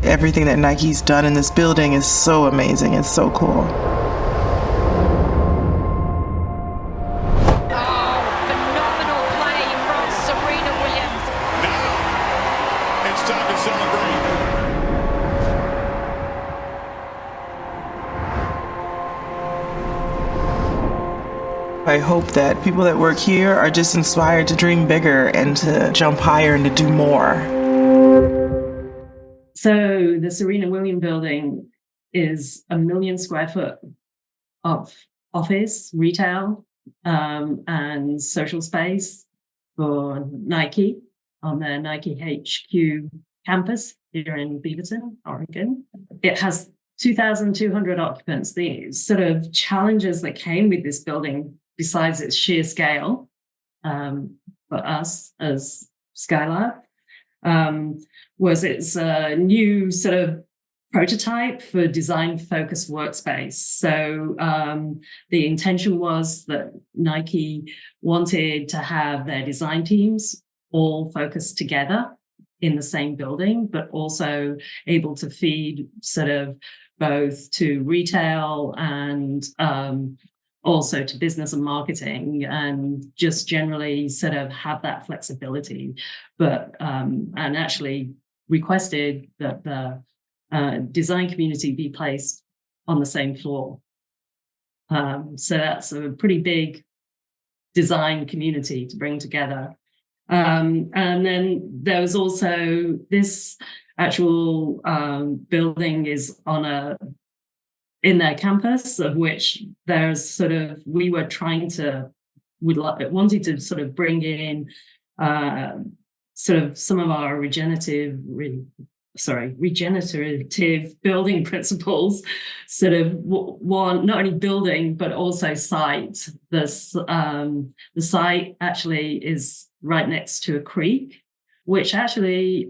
everything that Nike's done in this building is so amazing. It's so cool. Phenomenal play from Serena Williams. Now it's time to celebrate. I hope that people that work here are just inspired to dream bigger and to jump higher and to do more. So the Serena Williams building is 1 million square foot of office, retail, and social space for Nike on their Nike HQ campus here in Beaverton, Oregon. It has 2,200 occupants. The sort of challenges that came with this building, besides its sheer scale, for us as Skylab, was its new sort of prototype for design-focused workspace. So the intention was that Nike wanted to have their design teams all focused together in the same building, but also able to feed sort of both to retail and also to business and marketing, and just generally sort of have that flexibility. But and actually requested that the design community be placed on the same floor. So that's a pretty big design community to bring together. And then there was also this actual building is in their campus, of which there's sort of, we were wanting to sort of bring in sort of some of our regenerative building principles, sort of one, not only building, but also site. The site actually is right next to a creek, which actually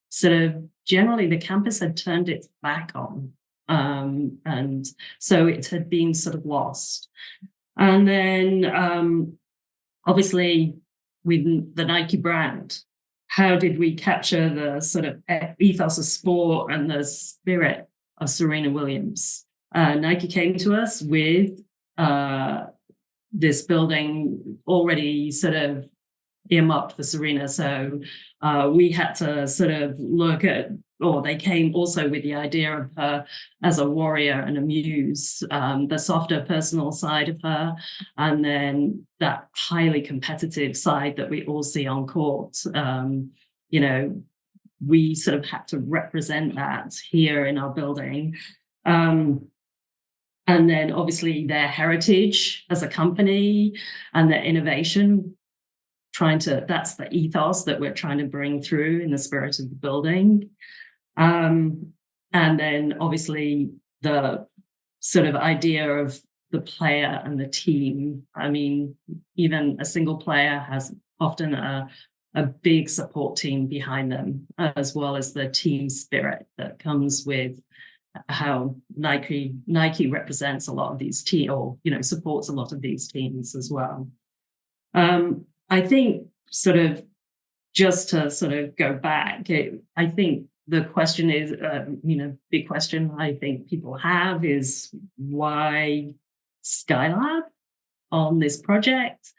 sort of generally the campus had turned its back on. And so it had been sort of lost. And then obviously with the Nike brand, how did we capture the sort of ethos of sport and the spirit of Serena Williams? Nike came to us with this building already sort of earmarked for Serena. So we had to sort of look at, or they came also with the idea of her as a warrior and a muse, the softer personal side of her, and then that highly competitive side that we all see on court. You know, we sort of had to represent that here in our building. And then obviously their heritage as a company and their innovation, that's the ethos that we're trying to bring through in the spirit of the building. And then obviously the sort of idea of the player and the team. I mean, even a single player has often a big support team behind them, as well as the team spirit that comes with how Nike represents a lot of these teams, or, you know, supports a lot of these teams as well. I think sort of just to sort of go back, I think the question is, big question I think people have is why Skylab on this project?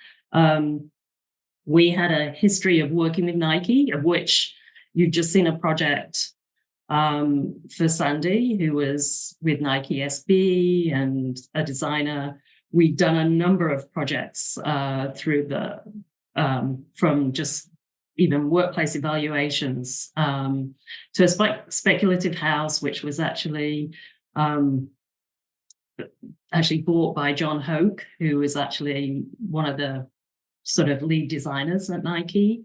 We had a history of working with Nike, of which you've just seen a project for Sandy, who was with Nike SB and a designer. We've done a number of projects through from just even workplace evaluations to a speculative house, which was actually bought by John Hoke, who was actually one of the sort of lead designers at Nike.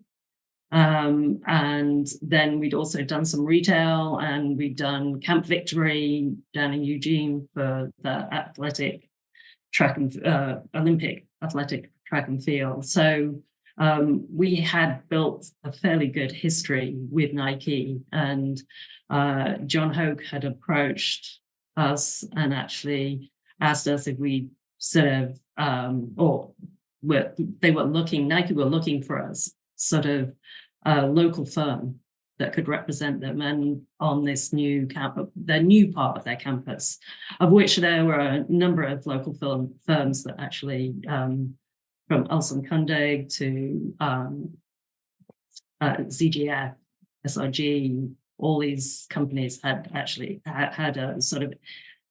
And then we'd also done some retail, and we'd done Camp Victory down in Eugene for the Olympic athletic track and field. So we had built a fairly good history with Nike, and John Hoke had approached us and actually asked us if we sort of, Nike were looking for us, sort of a local firm that could represent them and on this new campus, the new part of their campus, of which there were a number of local firms that actually, from Ulsan Kundig to ZGF, SRG, all these companies had actually had a sort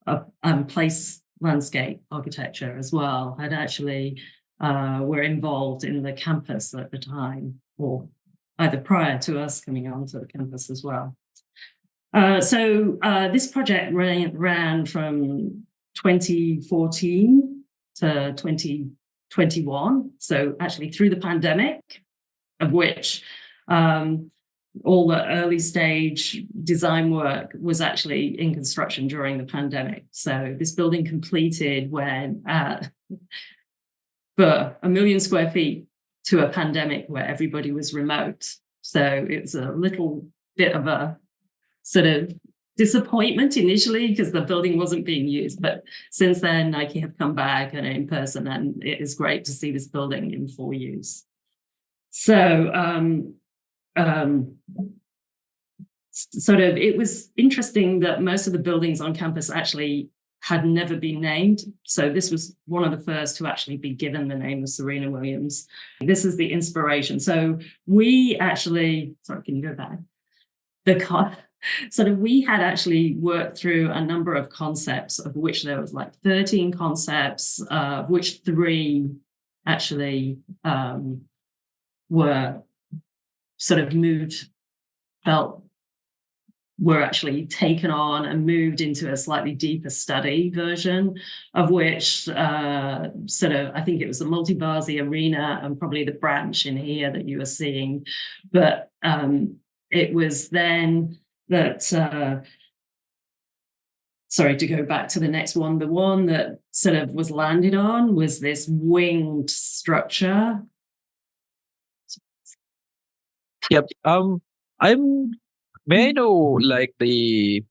of place landscape architecture as well, had actually were involved in the campus at the time, or either prior to us coming onto the campus as well. So this project ran from 2014 to 2021, so actually through the pandemic, of which all the early stage design work was actually in construction during the pandemic. So this building completed when for 1 million square feet to a pandemic where everybody was remote. So it was a little bit of a sort of disappointment initially because the building wasn't being used. But since then, Nike have come back and in person, and it is great to see this building in full use. So sort of, it was interesting that most of the buildings on campus actually had never been named. So this was one of the first to actually be given the name of Serena Williams. This is the inspiration. So we actually, sorry, can you go back? We had actually worked through a number of concepts, of which there was like 13 concepts, of which 3 actually were sort of were actually taken on and moved into a slightly deeper study version, of which I think it was the multi-bars, the arena, and probably the branch in here that you are seeing. But it was then that, sorry, to go back to the next one, the one that sort of was landed on was this winged structure. Yep. May I know like the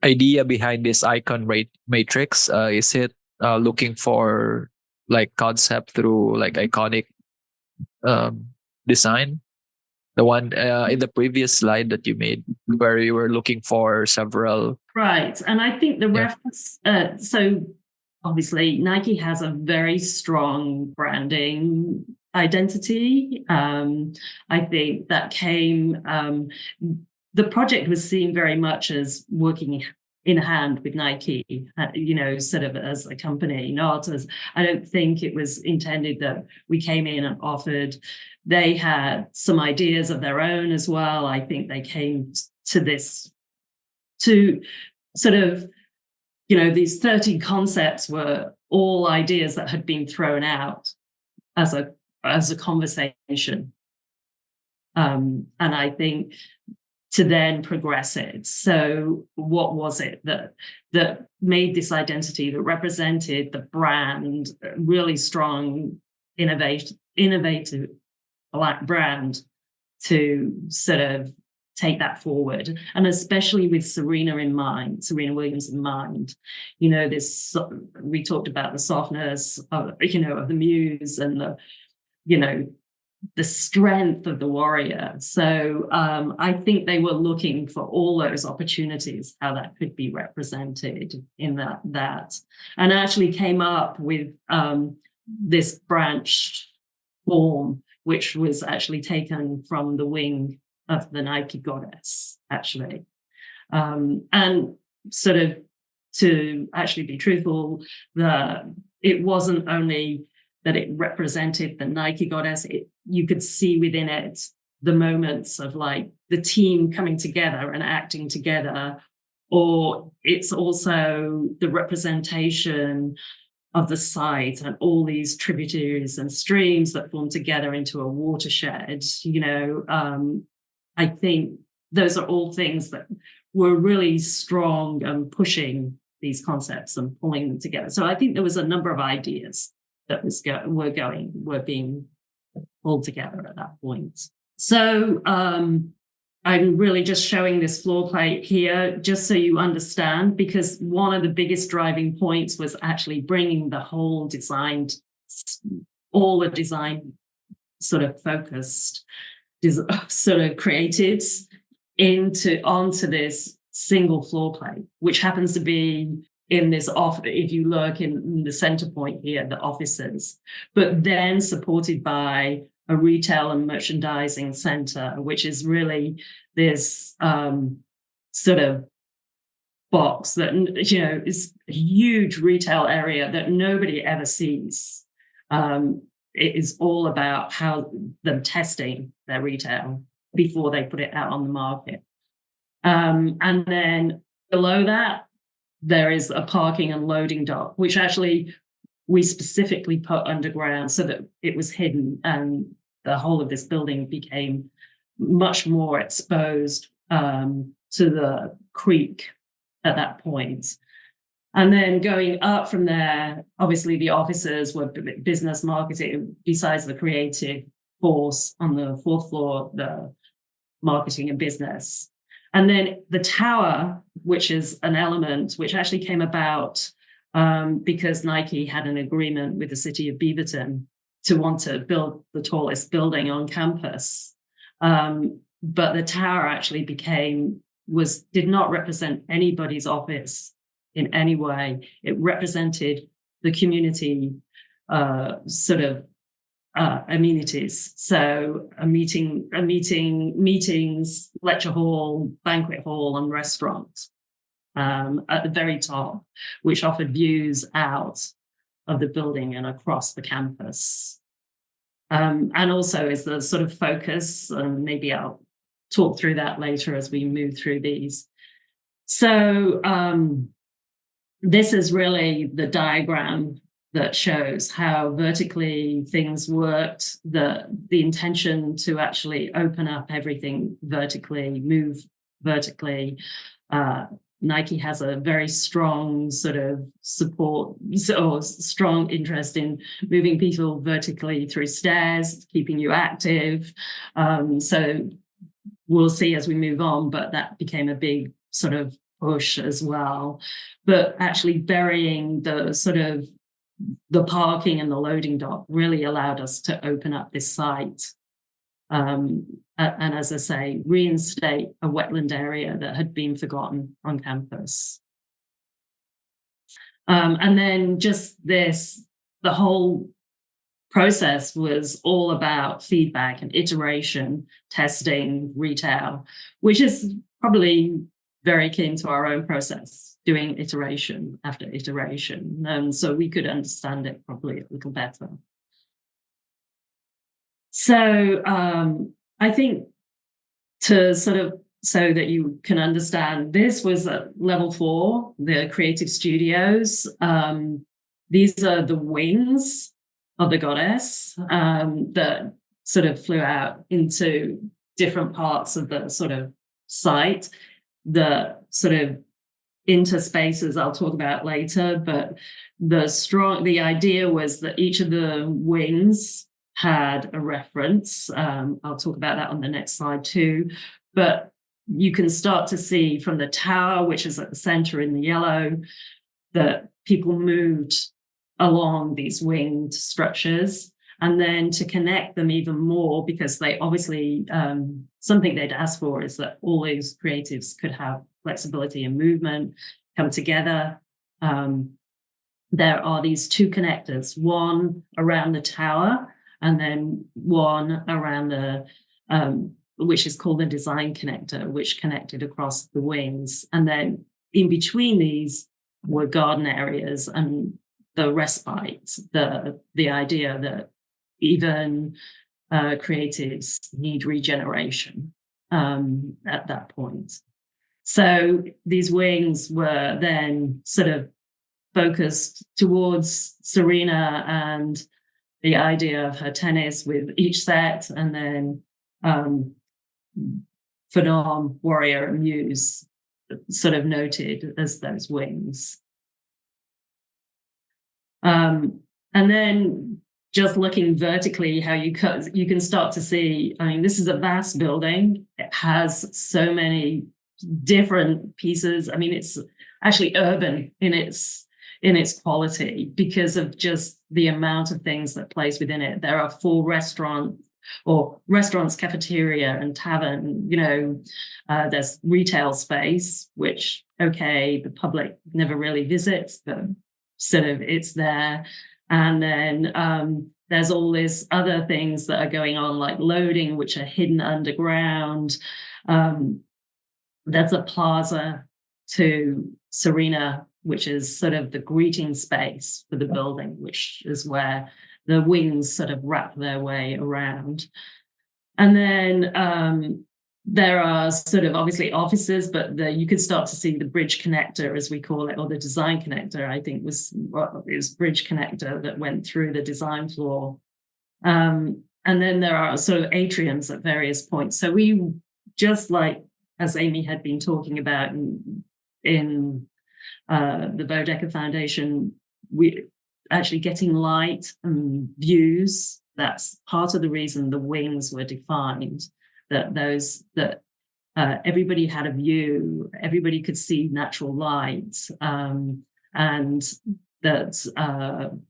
idea behind this icon matrix? Is it looking for like concept through like iconic design? The one in the previous slide that you made, where you were looking for several. Right, and I think the reference. So obviously, Nike has a very strong branding identity. I think that came. The project was seen very much as working in hand with Nike, sort of as a company, not as, I don't think it was intended that we came in and offered. They had some ideas of their own as well. I think they came to this to sort of, these 30 concepts were all ideas that had been thrown out as a conversation. And I think to then progress it. So what was it that made this identity, that represented the brand, really strong, innovative Black brand, to sort of take that forward, and especially with Serena Williams in mind. This, we talked about the softness of the muse and the strength of the warrior. So I think they were looking for all those opportunities, how that could be represented in that, and actually came up with this branched form, which was actually taken from the wing of the Nike goddess, actually. And sort of, to actually be truthful, it wasn't only that it represented the Nike goddess, you could see within it the moments of like the team coming together and acting together, or it's also the representation of the site and all these tributaries and streams that form together into a watershed. I think those are all things that were really strong and pushing these concepts and pulling them together. So I think there was a number of ideas that were being pulled together at that point. So I'm really just showing this floor plate here just so you understand, because one of the biggest driving points was actually bringing the whole design, all the design sort of focused, sort of creatives onto this single floor plate, which happens to be in this office. If you look in the center point here, the offices, but then supported by a retail and merchandising center, which is really this sort of box that, you know, is a huge retail area that nobody ever sees. It is all about how them testing their retail before they put it out on the market. And then below that, there is a parking and loading dock, which actually we specifically put underground so that it was hidden, and the whole of this building became much more exposed to the creek at that point. And then going up from there, obviously the offices were business marketing, besides the creative force on the fourth floor, the marketing and business. And then the tower, which is an element which actually came about because Nike had an agreement with the city of Beaverton to want to build the tallest building on campus. But the tower actually did not represent anybody's office in any way. It represented the community sort of amenities. So meetings, lecture hall, banquet hall, and restaurant at the very top, which offered views out of the building and across the campus. And also is the sort of focus, and maybe I'll talk through that later as we move through these. So this is really the diagram that shows how vertically things worked, the intention to actually open up everything vertically, move vertically. Nike has a very strong sort of support or strong interest in moving people vertically through stairs, keeping you active. So we'll see as we move on, but that became a big sort of push as well. But actually burying the sort of the parking and the loading dock really allowed us to open up this site. And as I say, reinstate a wetland area that had been forgotten on campus. And then just this, the whole process was all about feedback and iteration, testing, retail, which is probably very keen to our own process, doing iteration after iteration. So we could understand it probably a little better. So I think to sort of, so that you can understand, this was at level 4, the creative studios. These are the wings of the goddess that sort of flew out into different parts of the sort of site. The sort of interspaces I'll talk about later, but the idea was that each of the wings had a reference. I'll talk about that on the next slide too. But you can start to see from the tower, which is at the center in the yellow, that people moved along these winged structures. And then to connect them even more, because they obviously, something they'd asked for is that all these creatives could have flexibility and movement, come together. There are these 2 connectors, one around the tower, and then one around the, which is called the design connector, which connected across the wings. And then in between these were garden areas and the respite, the idea that even creatives need regeneration at that point. So these wings were then sort of focused towards Serena and the idea of her tennis with each set, and then Phenom, Warrior, and Muse sort of noted as those wings. And then just looking vertically, how you can start to see, I mean, this is a vast building. It has so many different pieces. I mean, it's actually urban in its quality because of just the amount of things that place within it. There are 4 restaurants, or restaurants, cafeteria, and tavern. There's retail space, which, okay, the public never really visits, but sort of it's there. And then there's all these other things that are going on, like loading, which are hidden underground. There's a plaza to Serena, which is sort of the greeting space for the building, which is where the wings sort of wrap their way around. And then there are sort of obviously offices, but you could start to see the bridge connector, as we call it, or the design connector, I think it was bridge connector that went through the design floor. And then there are sort of atriums at various points. So we, just like as Amy had been talking about in the Bodecker Foundation, we actually getting light and views. That's part of the reason the wings were defined, that everybody had a view, everybody could see natural light, and that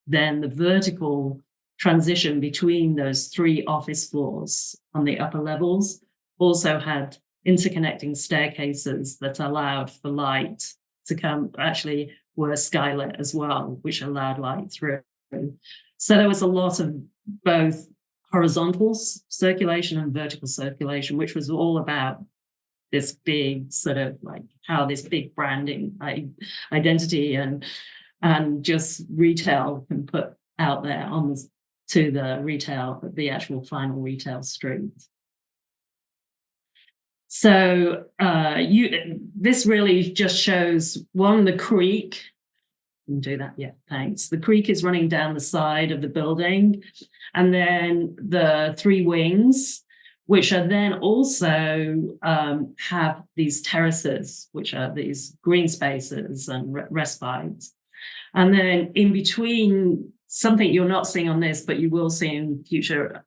then the vertical transition between those 3 office floors on the upper levels also had interconnecting staircases that allowed for light to come, actually were skylit as well, which allowed light through. So there was a lot of both horizontal circulation and vertical circulation, which was all about this big sort of like how this big branding identity and just retail can put out there to the retail, the actual final retail street. So this really just shows, one, the creek. Can do that, yeah, thanks. The creek is running down the side of the building, and then the 3 wings, which are then also have these terraces, which are these green spaces and respites. And then in between, something you're not seeing on this, but you will see in future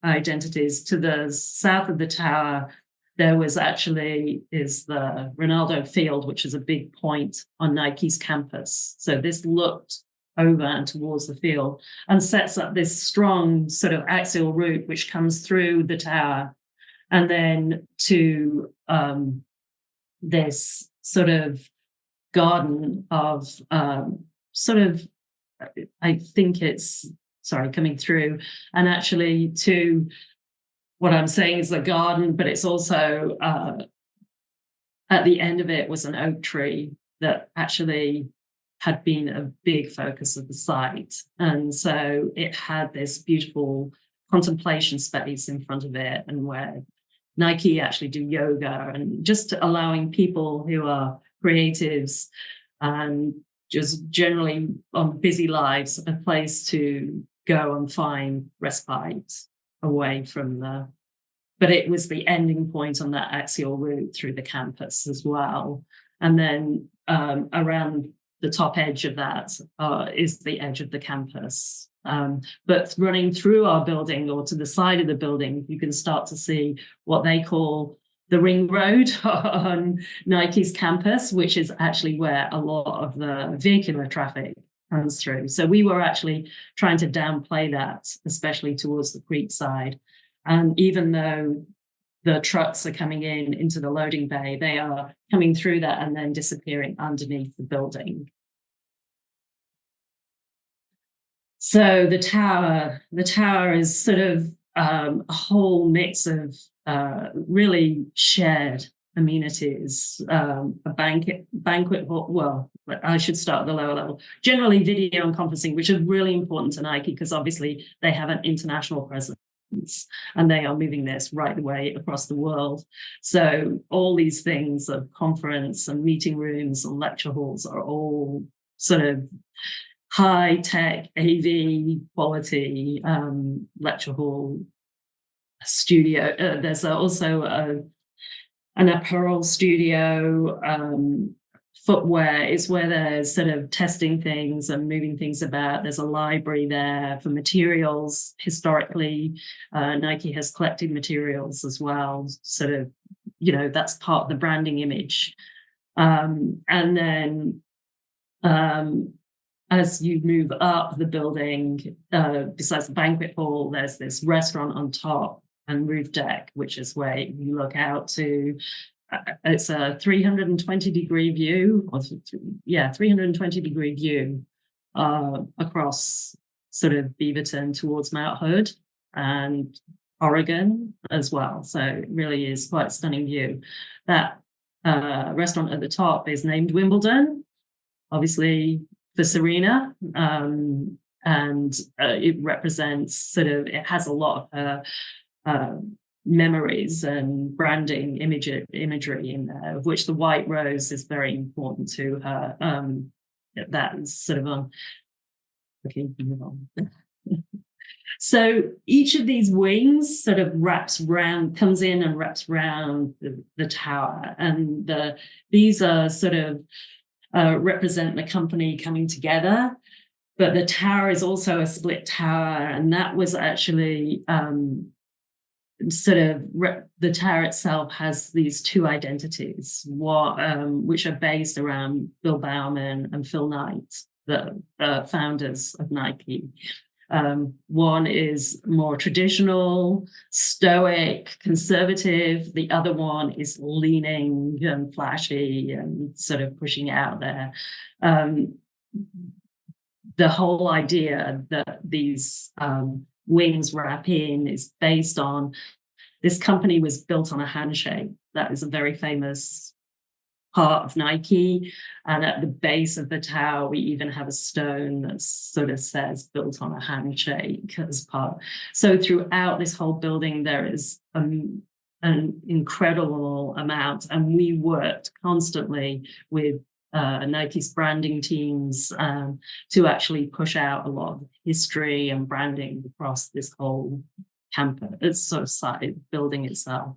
identities, to the south of the tower, there was is the Ronaldo Field, which is a big point on Nike's campus. So this looked over and towards the field and sets up this strong sort of axial route, which comes through the tower and then to this sort of garden of I think it's, coming through, and actually to what I'm saying is the garden, but it's also at the end of it was an oak tree that actually had been a big focus of the site. And so it had this beautiful contemplation space in front of it, and where Nike actually do yoga, and just allowing people who are creatives and just generally on busy lives a place to go and find respite away from but it was the ending point on that axial route through the campus as well. And then around the top edge of that is the edge of the campus. But running through our building or to the side of the building, you can start to see what they call the ring road on Nike's campus, which is actually where a lot of the vehicular traffic comes through. So we were actually trying to downplay that, especially towards the creek side. And even though the trucks are coming into the loading bay, they are coming through that and then disappearing underneath the building. So the tower is sort of a whole mix of really shared amenities, a banquet hall. Well, I should start at the lower level. Generally, video and conferencing, which is really important to Nike because obviously they have an international presence and they are moving this right the way across the world. So all these things of conference and meeting rooms and lecture halls are all sort of high-tech AV quality lecture hall studio. There's also an apparel studio. Footwear is where they're sort of testing things and moving things about. There's a library there for materials. Historically, Nike has collected materials as well. Sort of, that's part of the branding image. And then as you move up the building, besides the banquet hall, there's this restaurant on top and roof deck, which is where you look out to. It's a 320-degree view, 320-degree view across sort of Beaverton towards Mount Hood and Oregon as well. So it really is quite a stunning view. That restaurant at the top is named Wimbledon, obviously for Serena, and it represents it has a lot of her memories and branding imagery in there, of which the white rose is very important to her. That's sort of on. Okay, move on. So each of these wings sort of comes in and wraps around the tower, and these are sort of represent the company coming together. But the tower is also a split tower, and that was actually the tower itself has these two identities, which are based around Bill Bauman and Phil Knight, the founders of Nike. One is more traditional, stoic, conservative. The other one is leaning and flashy and sort of pushing out there. The whole idea that these wings wrap in is based on this company was built on a handshake. That is a very famous part of Nike. And at the base of the tower, we even have a stone that sort of says built on a handshake as part. So throughout this whole building, there is an incredible amount. And we worked constantly with Nike's branding teams to actually push out a lot of history and branding across this whole campus. It's sort of side building itself.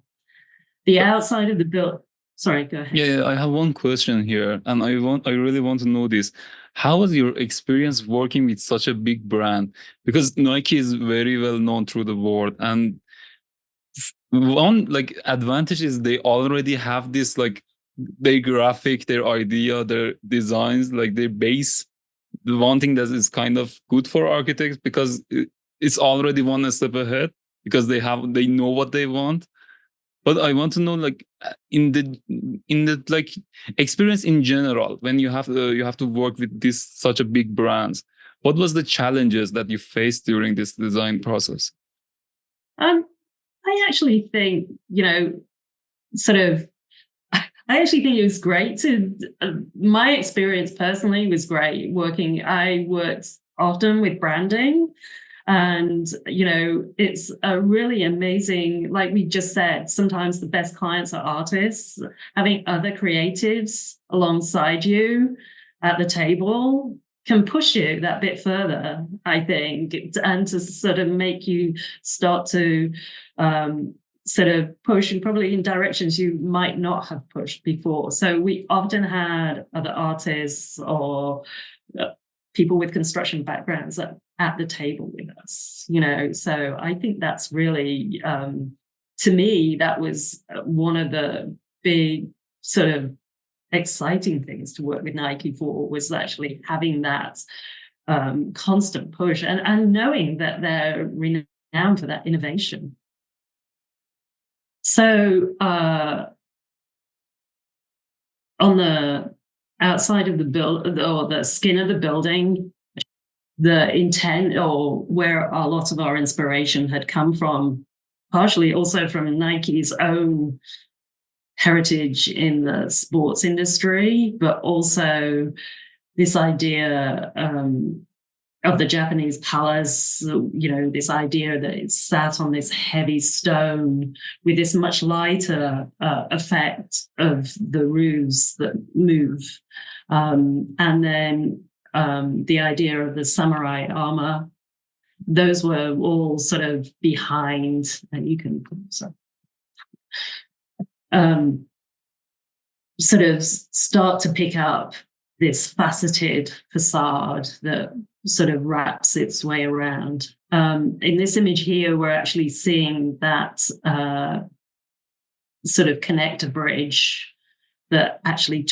The outside of the building. Sorry, go ahead. Yeah, I have one question here, and I really want to know this. How was your experience working with such a big brand? Because Nike is very well known through the world, and one advantage is they already have this their graphic, their idea, their designs, their base. The one thing that is kind of good for architects because it's already one step ahead because they know what they want. But I want to know, in the experience in general, when you have to work with such a big brands, what was the challenges that you faced during this design process? I actually think, I actually think it was great my experience personally was great working. I worked often with branding. And, it's a really amazing, like we just said, sometimes the best clients are artists. Having other creatives alongside you at the table can push you that bit further, I think, and to sort of make you start to sort of push and probably in directions you might not have pushed before. So we often had other artists or people with construction backgrounds at the table with us, so I think that's really, to me, that was one of the big sort of exciting things to work with Nike for, was actually having that constant push and knowing that they're renowned for that innovation. So on the outside of the build or the skin of the building, the intent or where a lot of our inspiration had come from, partially also from Nike's own heritage in the sports industry, but also this idea of the Japanese palace, this idea that it's sat on this heavy stone with this much lighter effect of the roofs that move. And then the idea of the samurai armor, those were all sort of behind, and you can sort of start to pick up this faceted facade that sort of wraps its way around. In this image here, we're actually seeing that sort of connector bridge that actually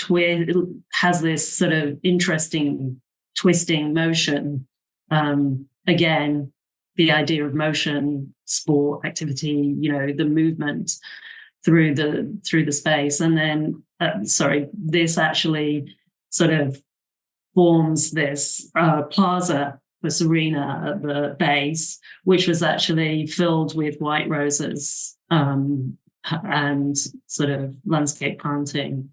has this sort of interesting twisting motion. Again, the idea of motion, sport, activity, the movement through the space. And then, this actually sort of forms this plaza for Serena at the base, which was actually filled with white roses and sort of landscape planting.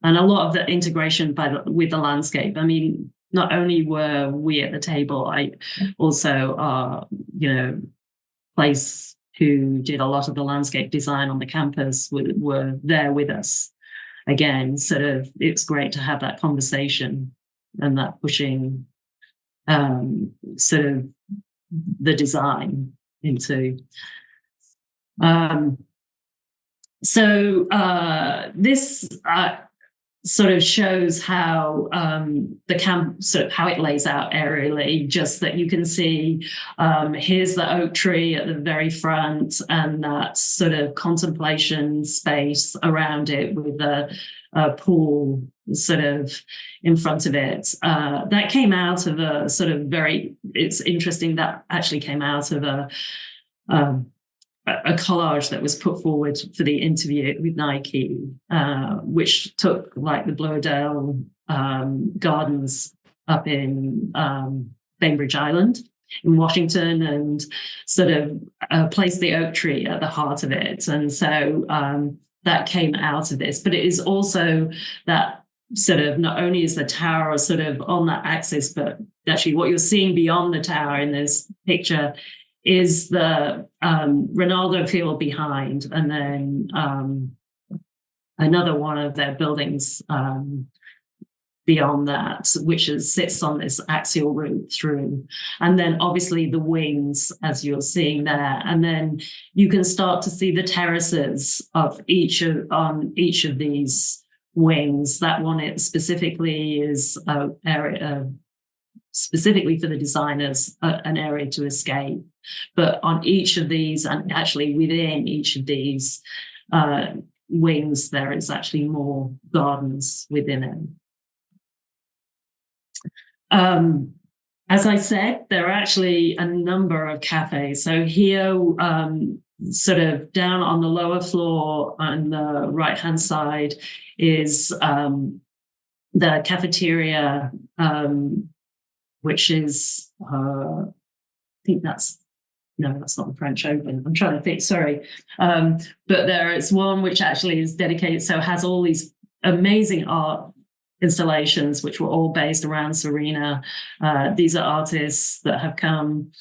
And a lot of the integration with the landscape. I mean, not only were we at the table, I also place who did a lot of the landscape design on the campus were there with us. Again, sort of, it's great to have that conversation and that pushing sort of the design into. This sort of shows how the camp, sort of how it lays out aerially, just that you can see here's the oak tree at the very front and that sort of contemplation space around it with the pool sort of in front of it. That came out of a sort of it's interesting, that actually came out of a collage that was put forward for the interview with Nike, which took like the Bloedel Gardens up in Bainbridge Island in Washington and sort of placed the oak tree at the heart of it. And so that came out of this, but it is also that sort of, not only is the tower sort of on that axis, but actually what you're seeing beyond the tower in this picture is the Ronaldo field behind, and then another one of their buildings beyond that, which sits on this axial route through. And then obviously the wings, as you're seeing there. And then you can start to see the terraces of on each of these wings. That one, it specifically is an area specifically for the designers, an area to escape. But on each of these, and actually within each of these wings, there is actually more gardens within it. As I said, there are actually a number of cafes. So here, sort of down on the lower floor on the right-hand side is the cafeteria, which is, I think that's not the French Open. I'm trying to think, sorry. But there is one which actually is dedicated, so has all these amazing art installations, which were all based around Serena. These are artists that have come,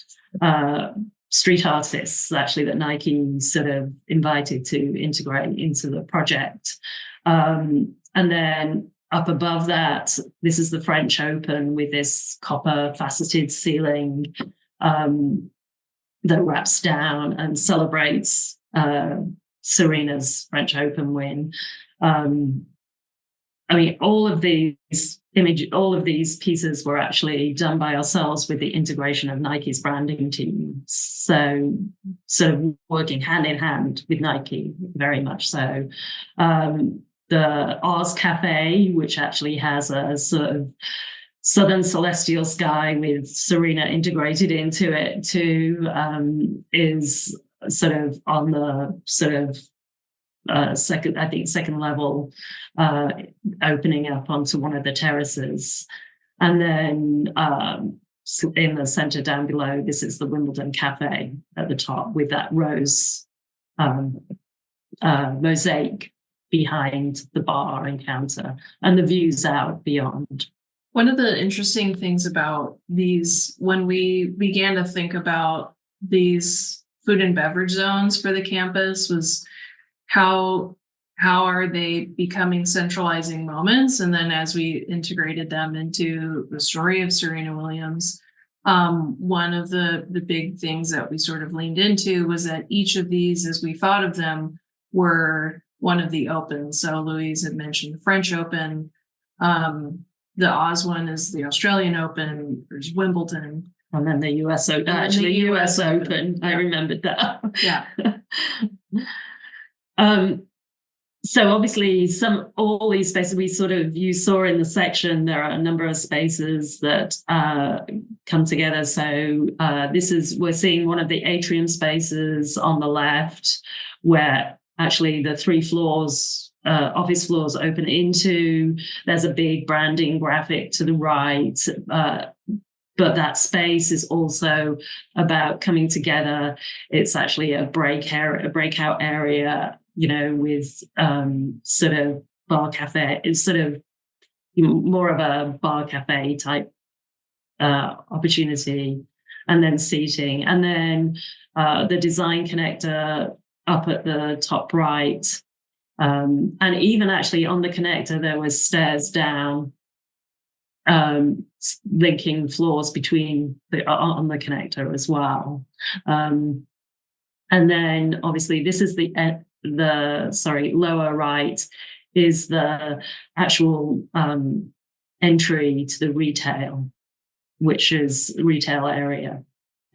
street artists, actually, that Nike sort of invited to integrate into the project. And then up above that, this is the French Open with this copper faceted ceiling that wraps down and celebrates Serena's French Open win. I mean, all of these pieces were actually done by ourselves with the integration of Nike's branding team. So sort of working hand in hand with Nike, very much so. The Oz Cafe, which actually has a sort of southern celestial sky with Serena integrated into it too, is sort of on the sort of second level, opening up onto one of the terraces. And then in the center down below, this is the Wimbledon Cafe at the top with that rose mosaic behind the bar and counter, and the views out beyond. One of the interesting things about these, when we began to think about these food and beverage zones for the campus, was how are they becoming centralizing moments? And then as we integrated them into the story of Serena Williams, one of the big things that we sort of leaned into was that each of these, as we thought of them, were one of the Opens. So Louise had mentioned the French Open. The Oz one is the Australian Open. There's Wimbledon. And then the US Open. Actually, the US Open. I remembered that. Yeah. So obviously all these spaces you saw in the section, there are a number of spaces that come together. So we're seeing one of the atrium spaces on the left, where actually the 3 floors, office floors open into. There's a big branding graphic to the right, but that space is also about coming together. It's actually a breakout area, with sort of bar cafe. It's sort of more of a bar cafe type opportunity, and then seating, and then the design connector up at the top right, and even actually on the connector there was stairs down, linking floors on the connector as well. And then obviously this is the lower right is the actual entry to the retail, which is retail area.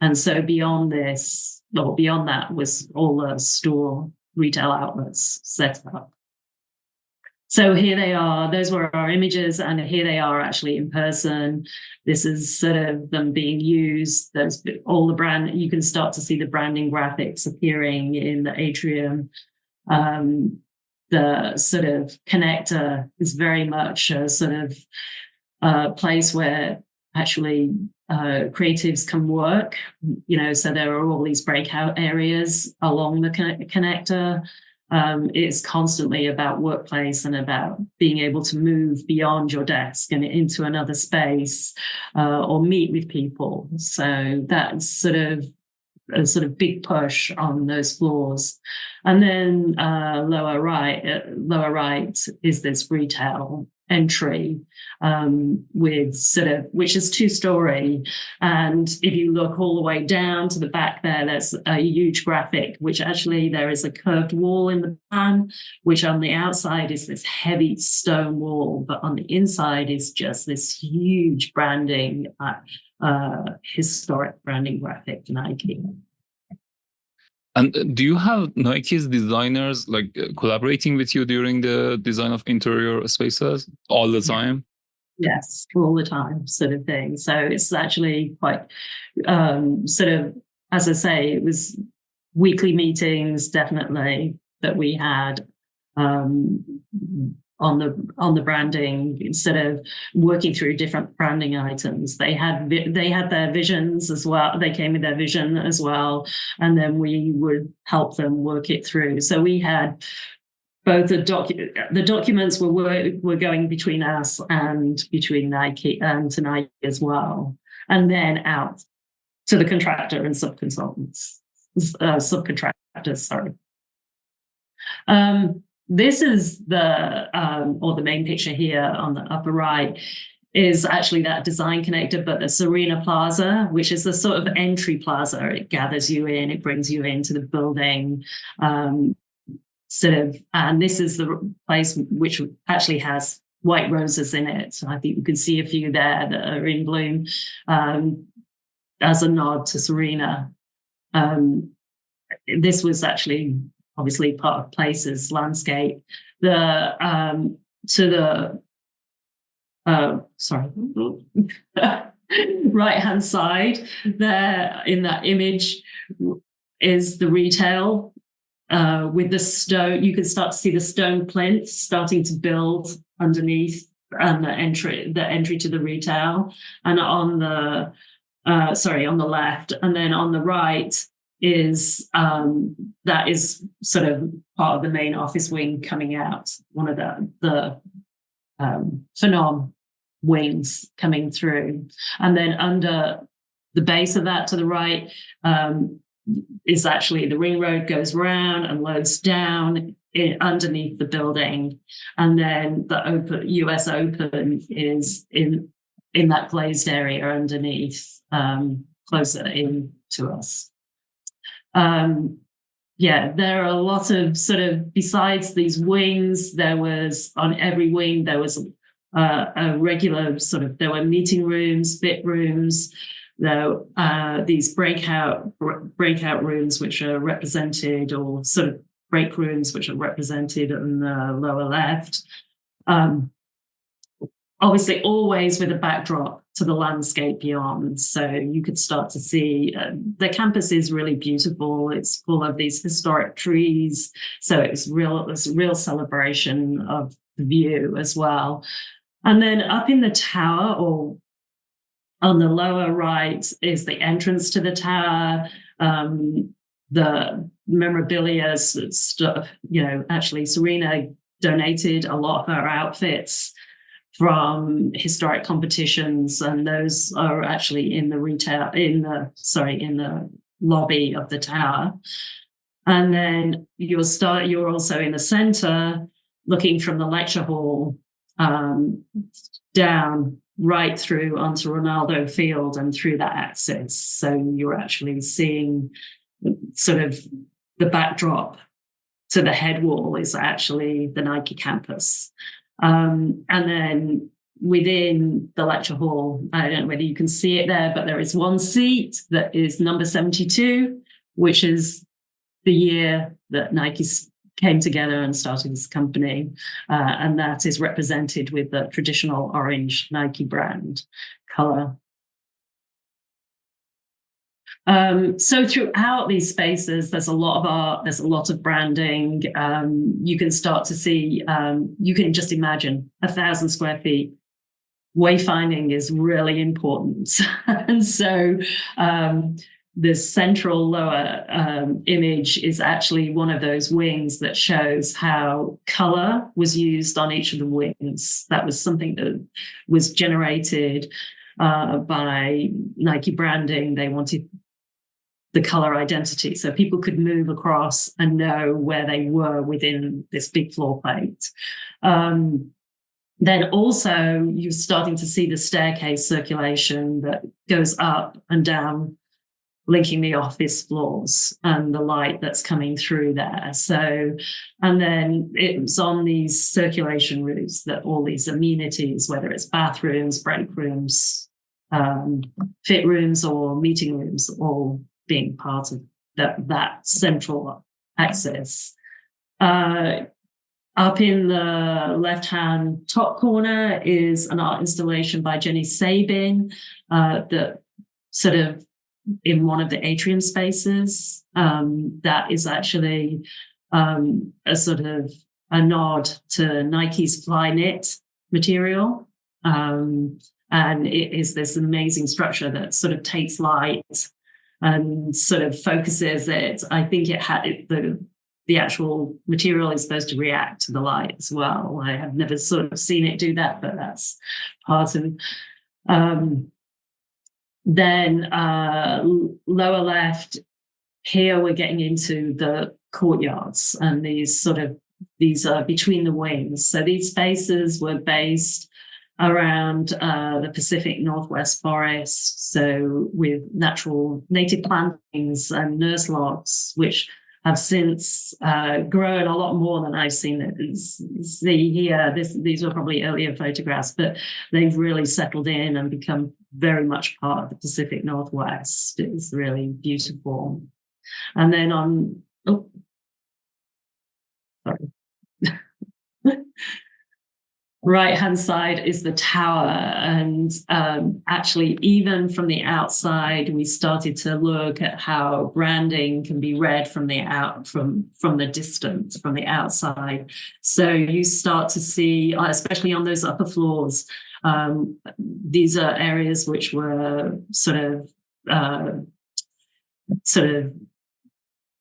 And so beyond that was all the store retail outlets set up. So here they are. Those were our images, and here they are actually in person. This is sort of them being used. There's all the brand. You can start to see the branding graphics appearing in the atrium. The sort of connector is very much a sort of place where actually creatives can work. So there are all these breakout areas along the connector. It's constantly about workplace and about being able to move beyond your desk and into another space, or meet with people. So that's sort of a big push on those floors. And then lower right is this retail entry, which is 2-story. And if you look all the way down to the back there's a huge graphic, which actually there is a curved wall in the plan, which on the outside is this heavy stone wall, but on the inside is just this huge branding, historic branding graphic to Nike. And do you have Nike's designers collaborating with you during the design of interior spaces all the time? Yes, all the time, sort of thing. So it's actually quite sort of, as I say, it was weekly meetings definitely that we had on the branding, instead of working through different branding items. They had their visions as well. They came with their vision as well, and then we would help them work it through. So we had both the documents were going between us and between Nike and to Nike as well, and then out to the contractor and subconsultants, subcontractors. Sorry. This is the main picture here on the upper right is actually that design connector, but the Serena Plaza, which is the sort of entry plaza. It gathers you in, it brings you into the building, and this is the place which actually has white roses in it. So I think you can see a few there that are in bloom, as a nod to Serena. This was actually obviously part of Place's landscape. Right-hand side there in that image is the retail with the stone. You can start to see the stone plinth starting to build underneath, and the entry to the retail. And on the left, and then on the right is that is sort of part of the main office wing coming out, one of the phenom wings coming through. And then under the base of that to the right is actually the ring road goes round and loads down underneath the building. And then the US Open is in that glazed area underneath, closer in to us. There are a lot of sort of, besides these wings, there was on every wing, there was a regular sort of, there were meeting rooms, bit rooms, these breakout rooms, which are represented or sort of break rooms, which are represented in the lower left. Obviously, always with a backdrop to the landscape beyond. So you could start to see the campus is really beautiful. It's full of these historic trees. So it's a real celebration of the view as well. And then up in the tower, or on the lower right, is the entrance to the tower. The memorabilia stuff, actually Serena donated a lot of her outfits from historic competitions, and those are actually in the lobby of the tower. And then you're also in the center, looking from the lecture hall down right through onto Ronaldo Field and through that axis. So you're actually seeing sort of the backdrop to the head wall is actually the Nike campus. And then within the lecture hall, I don't know whether you can see it there, but there is one seat that is number 72, which is the year that Nike came together and started this company. And that is represented with the traditional orange Nike brand color. So throughout these spaces, there's a lot of art, there's a lot of branding. You can start to see, you can just imagine 1,000 square feet. Wayfinding is really important. And so the central lower image is actually one of those wings that shows how color was used on each of the wings. That was something that was generated by Nike branding. They wanted the color identity, so people could move across and know where they were within this big floor plate. Then also you're starting to see the staircase circulation that goes up and down, linking the office floors and the light that's coming through there. So, and then it was on these circulation routes that all these amenities, whether it's bathrooms, break rooms, fit rooms or meeting rooms, all being part of that central access. Up in the left-hand top corner is an art installation by Jenny Sabin that sort of in one of the atrium spaces. That is actually a sort of a nod to Nike's Flyknit material. And it is this amazing structure that sort of takes light and sort of focuses it. I think it had the actual material is supposed to react to the light as well. I have never sort of seen it do that, but that's part of it. Then lower left, here we're getting into the courtyards, and these are between the wings. So these spaces were based around the Pacific Northwest forest, so with native plantings and nurse logs, which have since grown a lot more than I've seen it. See here, these were probably earlier photographs, but they've really settled in and become very much part of the Pacific Northwest. It's really beautiful. And then right-hand side is the tower, and actually even from the outside we started to look at how branding can be read from the distance, from the outside. So you start to see, especially on those upper floors, these are areas which were sort of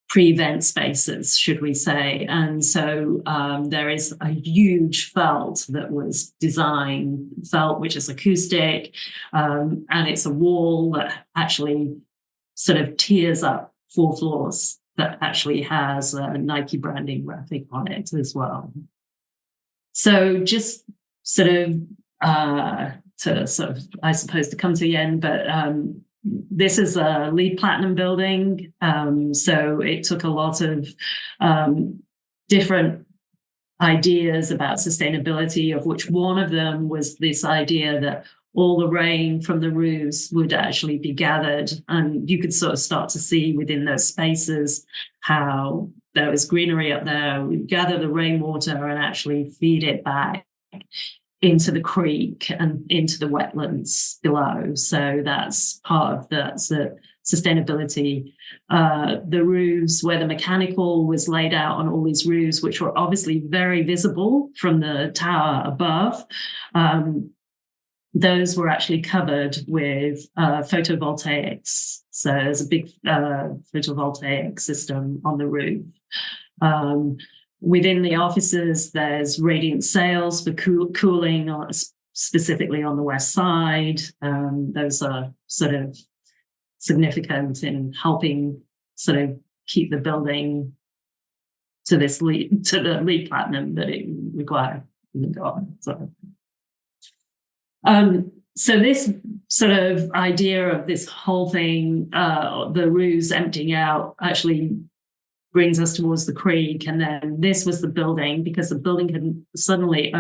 pre-event spaces, should we say. And so there is a huge felt that was designed, felt which is acoustic, and it's a wall that actually sort of tiers up 4 floors that actually has a Nike branding graphic on it as well. So just sort of I suppose to come to the end, but this is a LEED Platinum building, so it took a lot of different ideas about sustainability, of which one of them was this idea that all the rain from the roofs would actually be gathered, and you could sort of start to see within those spaces how there was greenery up there. We gather the rainwater and actually feed it back into the creek and into the wetlands below. So that's part of the sustainability. The roofs, where the mechanical was laid out on all these roofs, which were obviously very visible from the tower above, those were actually covered with photovoltaics. So there's a big photovoltaic system on the roof. Within the offices, there's radiant sails for cooling, specifically on the west side. Those are sort of significant in helping sort of keep the building to the LEED platinum that it required. So this sort of idea of this whole thing, the roofs emptying out, actually brings us towards the creek. And then this was the building, because the building can suddenly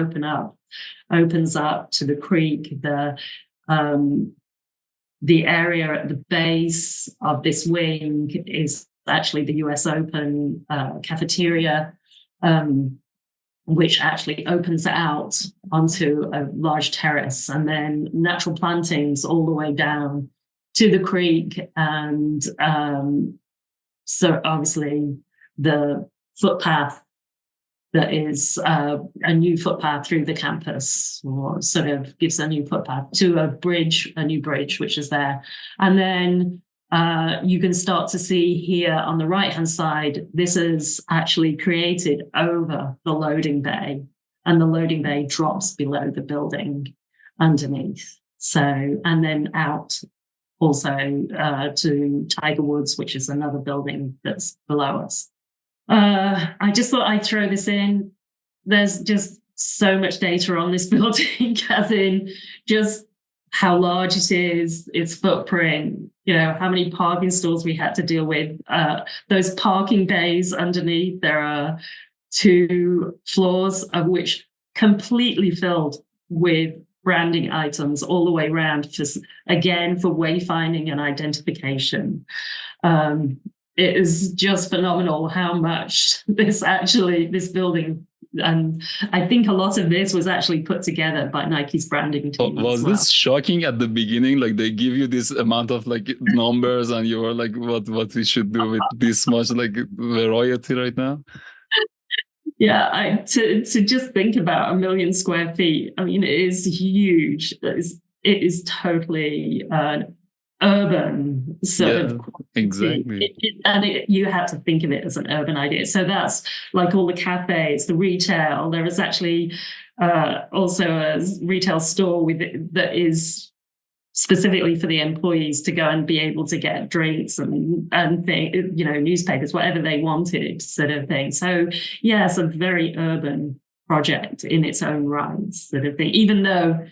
opens up to the creek. The area at the base of this wing is actually the US Open cafeteria, which actually opens out onto a large terrace, and then natural plantings all the way down to the creek. And so obviously the footpath that is a new footpath through the campus, or sort of gives a new footpath to a new bridge, which is there. And then you can start to see here on the right-hand side, this is actually created over the loading bay, and the loading bay drops below the building underneath. So, and then out also to Tiger Woods, which is another building that's below us. I just thought I'd throw this in. There's just so much data on this building, as in just how large it is, its footprint, how many parking stalls we had to deal with. Those parking bays underneath, there are 2 floors of which completely filled with branding items all the way around, just again for wayfinding and identification. It is just phenomenal how much this building, and I think a lot of this was actually put together by Nike's branding team. Was this shocking at the beginning? Like, they give you this amount of like numbers, and you were like, what we should do with this much like variety right now? Yeah, to just think about 1 million square feet. I mean, it is huge. It is totally urban sort of. Exactly. You have to think of it as an urban idea. So that's like all the cafes, the retail. There is actually also a retail store that is specifically for the employees to go and be able to get drinks and newspapers, whatever they wanted, sort of thing. So yeah, it's a very urban project in its own right, sort of thing, even though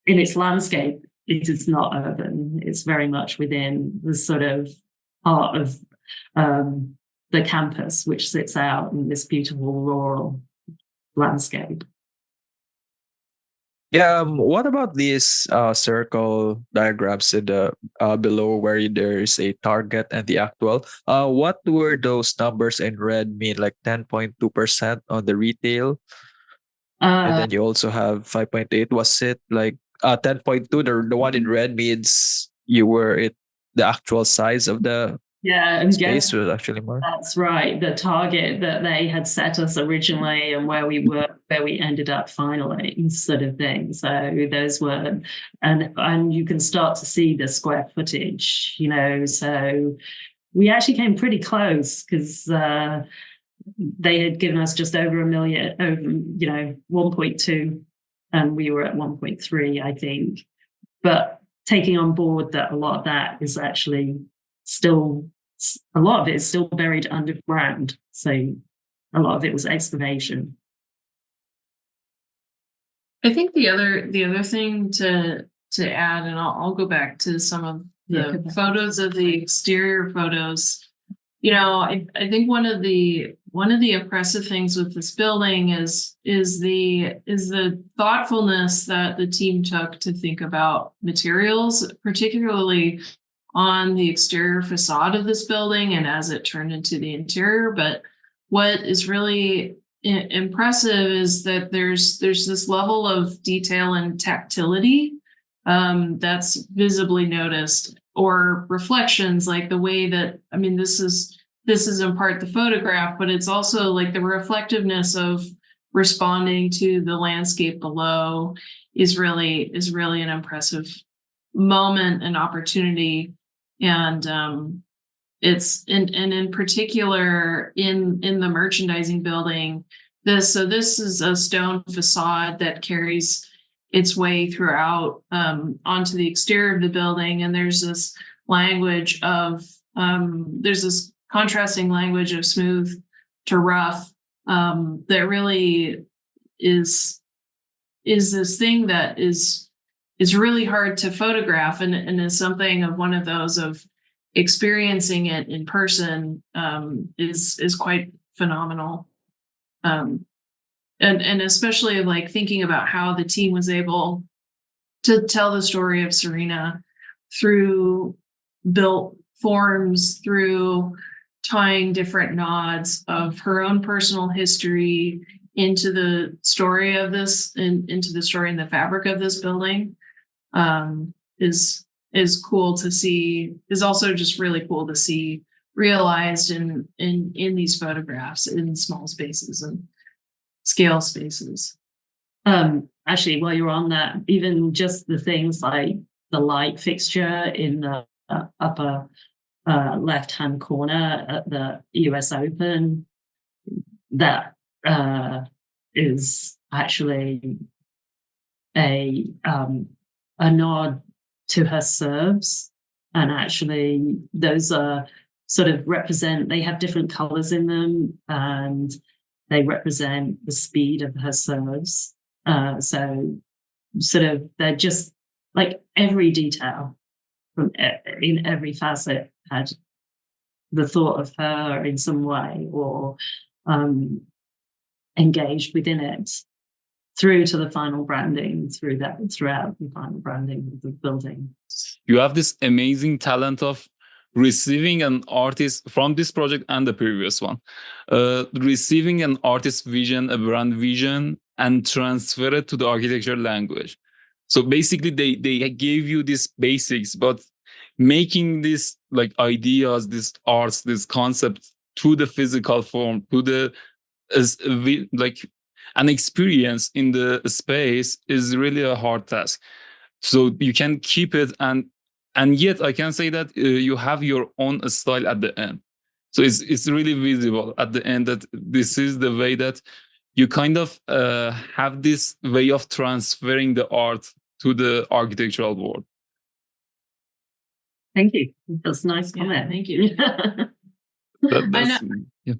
in its landscape it is not urban. It's very much within the sort of part of the campus, which sits out in this beautiful rural landscape. Yeah. What about these circle diagrams in the below, where there is a target and the actual? What were those numbers in red mean? Like 10.2% on the retail, and then you also have 5.8. Was it like 10.2? The one in red means you were at the actual size of the space was actually more. That's right. The target that they had set us originally, and where we ended up finally, sort of thing. So those were, and you can start to see the square footage, so we actually came pretty close, because they had given us just over 1 million, 1.2, and we were at 1.3, I think. But taking on board that a lot of that is actually a lot of it is still buried underground. So a lot of it was excavation. I think the other thing to add, and I'll go back to some of the photos of the exterior photos. I think one of the impressive things with this building is the thoughtfulness that the team took to think about materials, particularly on the exterior facade of this building and as it turned into the interior. But what is really impressive is that there's this level of detail and tactility that's visibly noticed, or reflections, like the way that, I mean, this is in part the photograph, but it's also like the reflectiveness of responding to the landscape below is really an impressive moment and opportunity. And it's in particular in the merchandising building, this is a stone facade that carries its way throughout onto the exterior of the building, and there's this language of there's this contrasting language of smooth to rough that really is this thing that is really hard to photograph, and is something of one of those of experiencing it in person is quite phenomenal. And especially like thinking about how the team was able to tell the story of Serena through built forms, through tying different nods of her own personal history into the story of this, and into the story and the fabric of this building, is cool to see, is also just really cool to see realized in these photographs in small spaces and scale spaces. Actually, while you're on that, even just the things like the light fixture in the upper left-hand corner at the US Open, that is actually a nod to her serves, and actually those are sort of they have different colors in them, and they represent the speed of her serves. So sort of they're just like every detail from in every facet had the thought of her in some way, or engaged within it, through to the final branding, throughout the final branding of the building. You have this amazing talent of receiving an artist from this project and the previous one, receiving an artist's vision, a brand vision, and transfer it to the architecture language. So basically they gave you these basics, but making these like ideas, these arts, this concept to the physical form, to the like an experience in the space is really a hard task. So you can keep it, and yet I can say that you have your own style at the end. So it's really visible at the end that this is the way that you kind of have this way of transferring the art to the architectural world. Thank you. That's a nice comment. Thank you.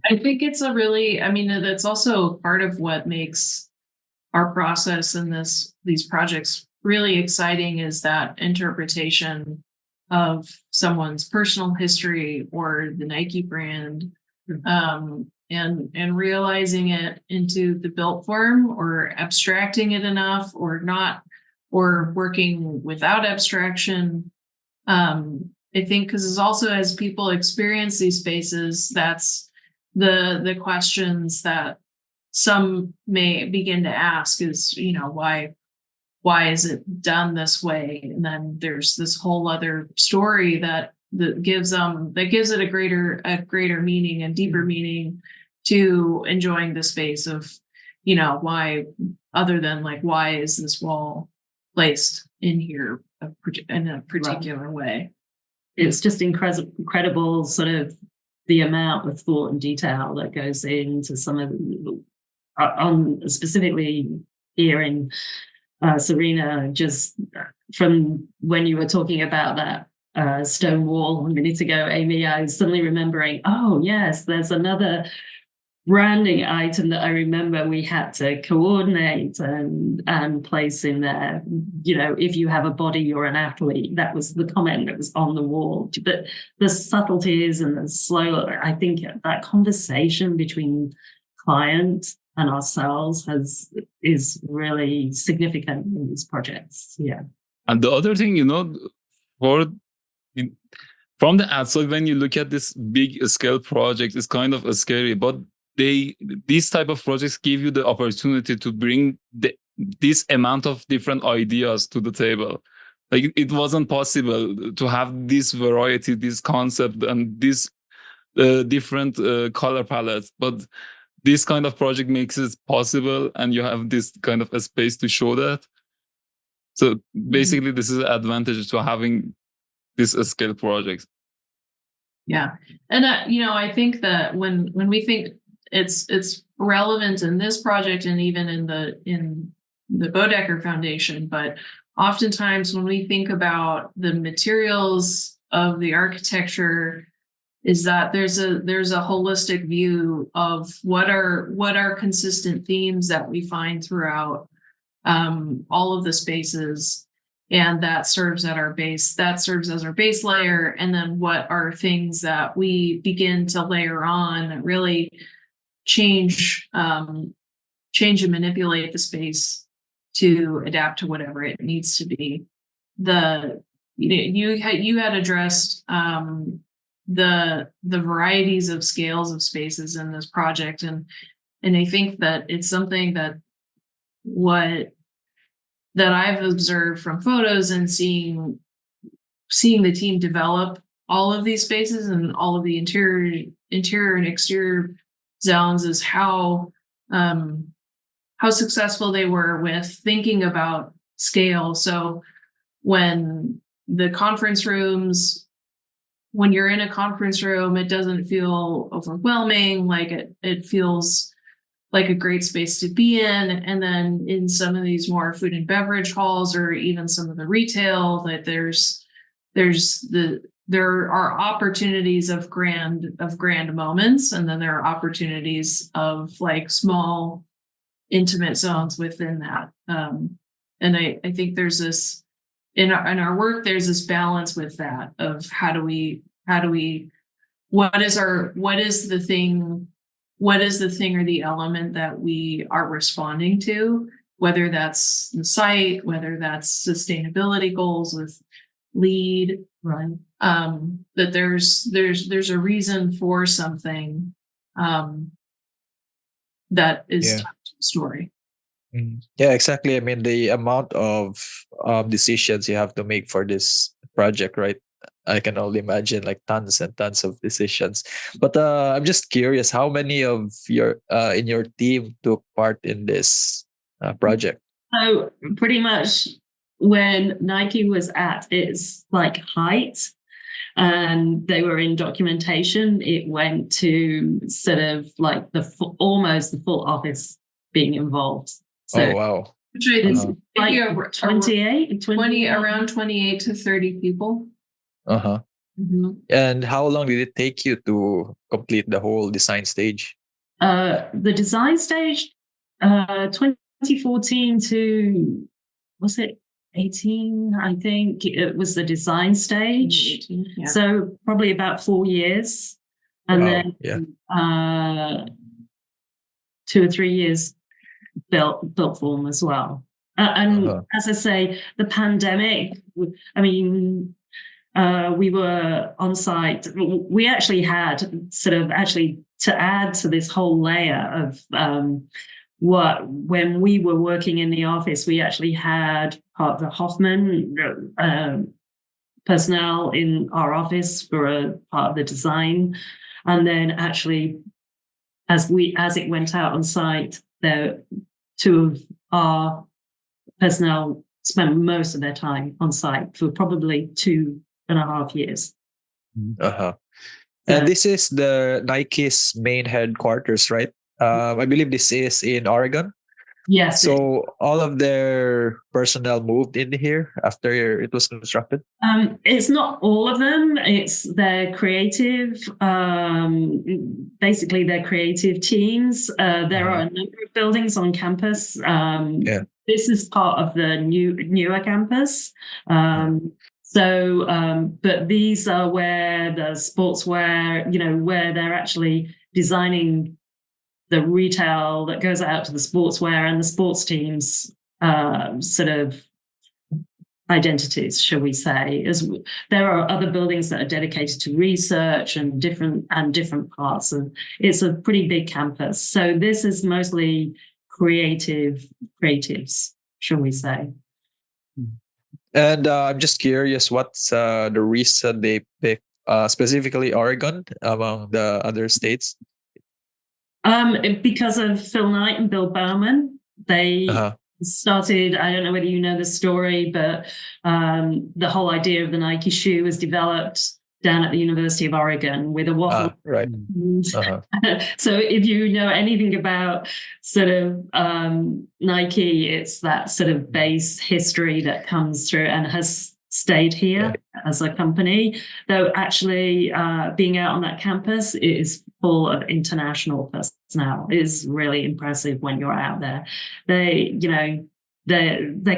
I think it's a really, I mean, that's also part of what makes our process in these projects really exciting, is that interpretation of someone's personal history or the Nike brand, and realizing it into the built form, or abstracting it enough, or not, or working without abstraction. I think because it's also, as people experience these spaces, that's the questions that some may begin to ask is, you know, why is it done this way? And then there's this whole other story that gives it a greater meaning and deeper meaning to enjoying the space of, you know, why, other than like, why is this wall placed in here in a particular way? It's just incredible sort of the amount of thought and detail that goes into some of specifically here in Serena, just from when you were talking about that stone wall a minute ago, Amy, I was suddenly remembering, oh yes, there's another branding item that I remember we had to coordinate and place in there. You know, if you have a body, you're an athlete. That was the comment that was on the wall. But the subtleties and the slow, I think that conversation between client and ourselves is really significant in these projects. Yeah. And the other thing, you know, from the outside, when you look at this big scale project, it's kind of scary, but these type of projects give you the opportunity to bring this amount of different ideas to the table. Like it wasn't possible to have this variety, this concept, and this different color palettes. But this kind of project makes it possible, and you have this kind of a space to show that. So basically, this is an advantage to having this scale projects. Yeah, and I think that when we think it's relevant in this project and even in the Bodecker Foundation, but oftentimes when we think about the materials of the architecture, is that there's a holistic view of what are consistent themes that we find throughout all of the spaces, and that serves as our base layer. And then what are things that we begin to layer on that really change and manipulate the space to adapt to whatever it needs to be. You had addressed the varieties of scales of spaces in this project, and I think that it's something that I've observed from photos and seeing the team develop all of these spaces and all of the interior and exterior zones is how successful they were with thinking about scale. So when you're in a conference room, it doesn't feel overwhelming, like it feels like a great space to be in. And then in some of these more food and beverage halls, or even some of the retail, that there are opportunities of grand moments, and then there are opportunities of like small intimate zones within that. And I think there's this in our work, there's this balance with that of what is the thing or the element that we are responding to, whether that's the site, whether that's sustainability goals with LEED, right? That there's a reason for something that is tied to the story. Yeah, exactly. I mean, the amount of decisions you have to make for this project, right? I can only imagine like tons and tons of decisions. But I'm just curious, how many of your in your team took part in this project? So pretty much when Nike was at its like height and they were in documentation, it went to sort of like almost the full office being involved. So, oh wow! Which I think like 20 around 28 to 30 people. Mm-hmm. And how long did it take you to complete the whole design stage? The design stage, 2014 to, was it 18? I think it was the design stage. 18, yeah. So probably about 4 years. And then 2 or 3 years built form as well. And as I say, the pandemic, I mean, we were on site. We actually had sort of to add to this whole layer of when we were working in the office, we actually had part of the Hoffman personnel in our office for a part of the design. And then actually, as it went out on site, two of our personnel spent most of their time on site for probably 2.5 years. And this is the Nike's main headquarters, right? I believe this is in Oregon. Yes. So all of their personnel moved in here after it was constructed? It's not all of them. It's their creative, basically their creative teams. There are a number of buildings on campus. This is part of the newer campus. But these are where the sportswear, where they're actually designing the retail that goes out to the sportswear, and the sports teams sort of identities, shall we say. As there are other buildings that are dedicated to research and different parts, and it's a pretty big campus. So this is mostly creatives, shall we say. And I'm just curious, what's the reason they pick specifically Oregon among the other states? Because of Phil Knight and Bill Bowman, they started, I don't know whether you know the story, but the whole idea of the Nike shoe was developed down at the University of Oregon with a waffle. Right. So if you know anything about sort of Nike, it's that sort of base history that comes through and has stayed here as a company, though actually being out on that campus is full of international personnel. It is really impressive when you're out there. Their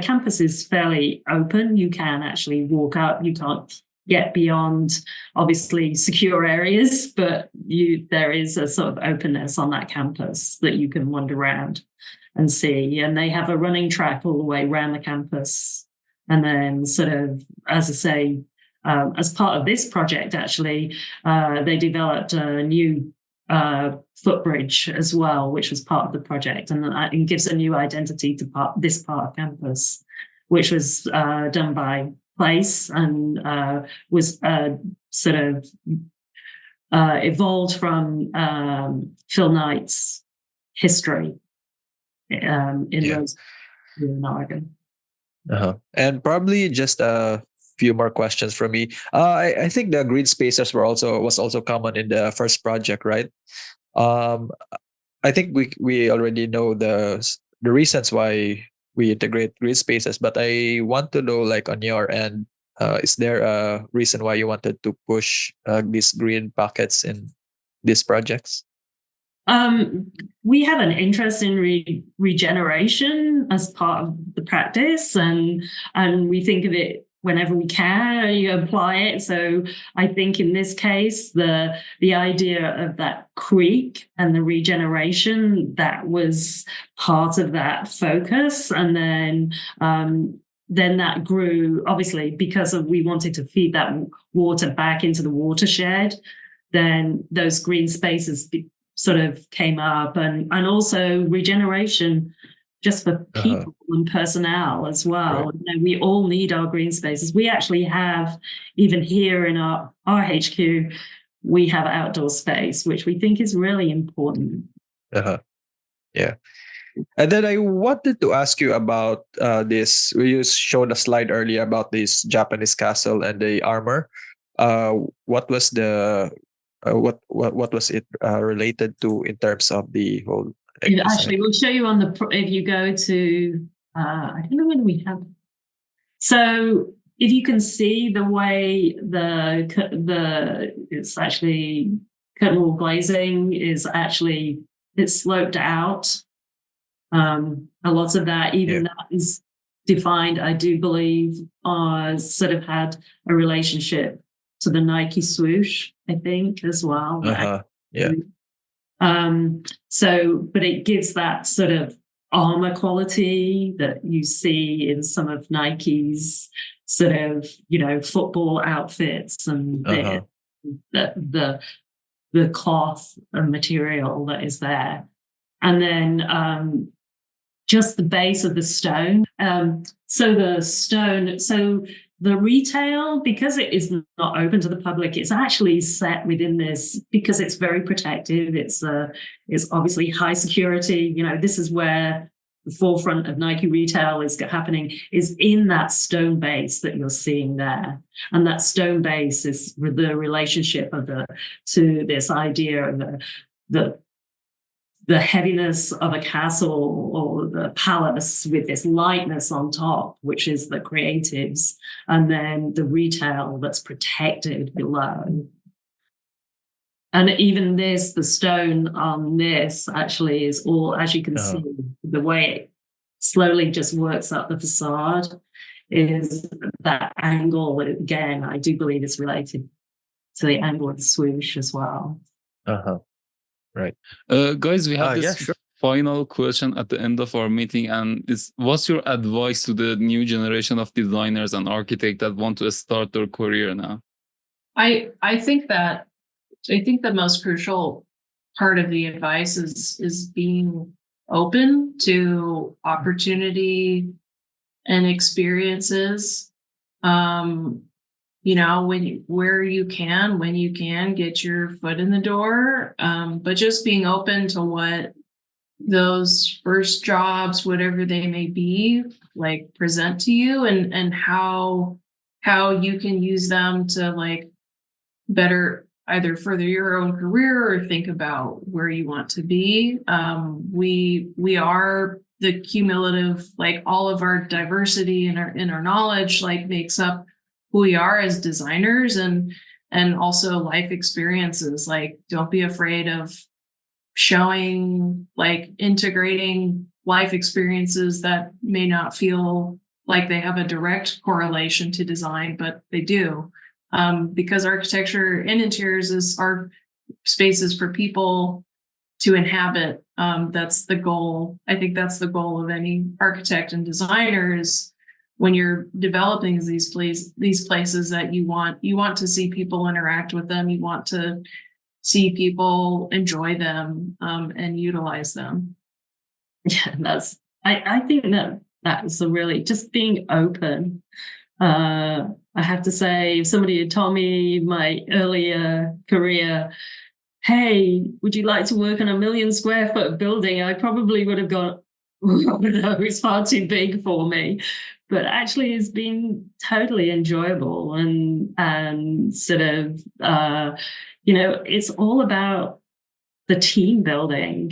campus is fairly open. You can actually walk up. You can't get beyond obviously secure areas, but there is a sort of openness on that campus that you can wander around and see. And they have a running track all the way around the campus. And then sort of, as I say, as part of this project, actually, they developed a new footbridge as well, which was part of the project. And it gives a new identity to this part of campus, which was done by Place and was sort of evolved from Phil Knight's history in Oregon. And probably just a few more questions from me. I think the green spaces was also common in the first project, right? I think we already know the reasons why we integrate green spaces, but I want to know, like, on your end, is there a reason why you wanted to push these green pockets in these projects? We have an interest in regeneration as part of the practice, and we think of it whenever we can, you apply it. So I think in this case, the idea of that creek and the regeneration, that was part of that focus. And then that grew, obviously, because we wanted to feed that water back into the watershed. Then those green spaces sort of came up, and also regeneration just for people and personnel as well. Right. We all need our green spaces. We actually have, even here in our HQ, we have outdoor space, which we think is really important. Yeah. And then I wanted to ask you about this. You showed a slide earlier about this Japanese castle and the armor. What was the what was it related to in terms of the whole? Actually, we'll show you on if you go to I don't know when we have. So if you can see the way it's actually curtain wall glazing is actually, it's sloped out. A lot of that, even that is defined, I do believe, sort of had a relationship to the Nike swoosh, I think, as well. But it gives that sort of armor quality that you see in some of Nike's sort of, football outfits, and the cloth and material that is there. And then just the base of the stone. The retail, because it is not open to the public, it's actually set within this, because it's very protective. It's obviously high security. This is where the forefront of Nike retail is happening, is in that stone base that you're seeing there. And that stone base is the relationship to this idea of the heaviness of a castle or the palace with this lightness on top, which is the creatives, and then the retail that's protected below. And even the stone on this actually is all, as you can see, the way it slowly just works up the facade is that angle. Again, I do believe it's related to the angle of the swoosh as well. Right. Guys, we have final question at the end of our meeting, and is what's your advice to the new generation of designers and architects that want to start their career now? I think the most crucial part of the advice is being open to opportunity and experiences. Where you can, when you can, get your foot in the door. But just being open to what those first jobs, whatever they may be, like present to you, and how you can use them to like better either further your own career or think about where you want to be. We are the cumulative, like all of our diversity and our knowledge like makes up who we are as designers, and also life experiences. Like, don't be afraid of showing, like integrating life experiences that may not feel like they have a direct correlation to design, but they do. Because architecture and interiors are spaces for people to inhabit. That's the goal. I think that's the goal of any architect and designer, is when you're developing these places that you want to see people interact with them. You want to see people enjoy them, and utilize them. Yeah, I think that's a really, just being open. I have to say, if somebody had told me in my earlier career, hey, would you like to work on a 1 million square foot building? I probably would have gone, oh, no, it's far too big for me. But actually, it's been totally enjoyable, and sort of, it's all about the team building.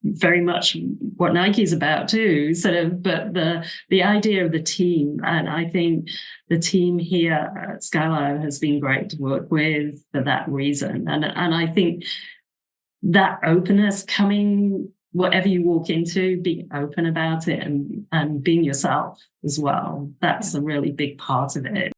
Very much what Nike's about too, sort of, but the idea of the team. And I think the team here at Skylab has been great to work with for that reason. And I think that openness, coming, whatever you walk into, being open about it, and being yourself as well. That's a really big part of it.